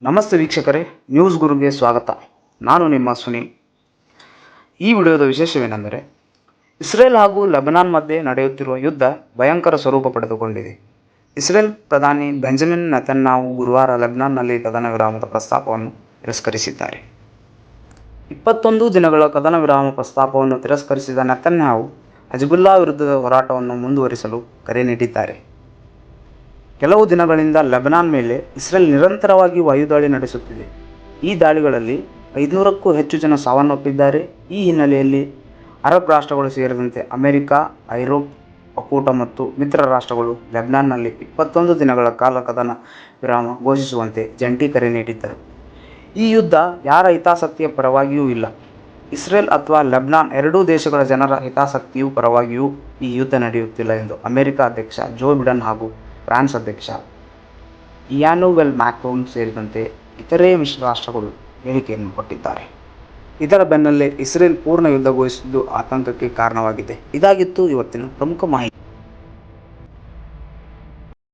ನಮಸ್ತೆ ವೀಕ್ಷಕರೇ, ನ್ಯೂಸ್ ಗುರುಗೆ ಸ್ವಾಗತ. ನಾನು ನಿಮ್ಮ ಸುನೀಲ್. ಈ ವಿಡಿಯೋದ ವಿಶೇಷವೇನೆಂದರೆ, ಇಸ್ರೇಲ್ ಹಾಗೂ ಲೆಬನಾನ್ ಮಧ್ಯೆ ನಡೆಯುತ್ತಿರುವ ಯುದ್ಧ ಭಯಂಕರ ಸ್ವರೂಪ ಪಡೆದುಕೊಂಡಿದೆ. ಇಸ್ರೇಲ್ ಪ್ರಧಾನಿ ಬೆಂಜಮಿನ್ ನೆತನ್ಯಾಹು ಗುರುವಾರ ಲೆಬನಾನ್ನಲ್ಲಿ ಕದನ ವಿರಾಮದ ಪ್ರಸ್ತಾಪವನ್ನು ತಿರಸ್ಕರಿಸಿದ್ದಾರೆ. 21 ದಿನಗಳ ಕದನ ವಿರಾಮ ಪ್ರಸ್ತಾಪವನ್ನು ತಿರಸ್ಕರಿಸಿದ ನೆತನ್ಯಾಹು ಹಿಜ್ಬುಲ್ಲಾ ವಿರುದ್ಧದ ಹೋರಾಟವನ್ನು ಮುಂದುವರಿಸಲು ಕರೆ ನೀಡಿದ್ದಾರೆ. ಕೆಲವು ದಿನಗಳಿಂದ ಲೆಬನಾನ್ ಮೇಲೆ ಇಸ್ರೇಲ್ ನಿರಂತರವಾಗಿ ವಾಯುದಾಳಿ ನಡೆಸುತ್ತಿದೆ. ಈ ದಾಳಿಗಳಲ್ಲಿ 500ಕ್ಕೂ ಹೆಚ್ಚು ಜನ ಸಾವನ್ನಪ್ಪಿದ್ದಾರೆ. ಈ ಹಿನ್ನೆಲೆಯಲ್ಲಿ ಅರಬ್ ರಾಷ್ಟ್ರಗಳು ಸೇರಿದಂತೆ ಅಮೆರಿಕ, ಐರೋಪ್ ಒಕ್ಕೂಟ ಮತ್ತು ಮಿತ್ರ ರಾಷ್ಟ್ರಗಳು ಲೆಬನಾನ್ನಲ್ಲಿ 21 ದಿನಗಳ ಕಾಲ ಕದನ ವಿರಾಮ ಘೋಷಿಸುವಂತೆ ಜಂಟಿ ಕರೆ ನೀಡಿದ್ದರು. ಈ ಯುದ್ಧ ಯಾರ ಹಿತಾಸಕ್ತಿಯ ಪರವಾಗಿಯೂ ಇಲ್ಲ. ಇಸ್ರೇಲ್ ಅಥವಾ ಲೆಬನಾನ್ ಎರಡೂ ದೇಶಗಳ ಜನರ ಹಿತಾಸಕ್ತಿಯ ಪರವಾಗಿಯೂ ಈ ಯುದ್ಧ ನಡೆಯುತ್ತಿಲ್ಲ ಎಂದು ಅಮೆರಿಕ ಅಧ್ಯಕ್ಷ ಜೋ ಬಿಡನ್ ಹಾಗೂ ಫ್ರಾನ್ಸ್ ಅಧ್ಯಕ್ಷ ಇಮ್ಯಾನ್ಯುಯೆಲ್ ಮ್ಯಾಕ್ರೋನ್ ಸೇರಿದಂತೆ ಇತರೆ ಮಿಶ್ರ ರಾಷ್ಟ್ರಗಳು ಹೇಳಿಕೆಯನ್ನು ಕೊಟ್ಟಿದ್ದಾರೆ. ಇದರ ಬೆನ್ನಲ್ಲೇ ಇಸ್ರೇಲ್ ಪೂರ್ಣ ಯುದ್ಧ ಘೋಷಿಸಿದ್ದು ಆತಂಕಕ್ಕೆ ಕಾರಣವಾಗಿದೆ. ಇದಾಗಿತ್ತು ಇವತ್ತಿನ ಪ್ರಮುಖ ಮಾಹಿತಿ.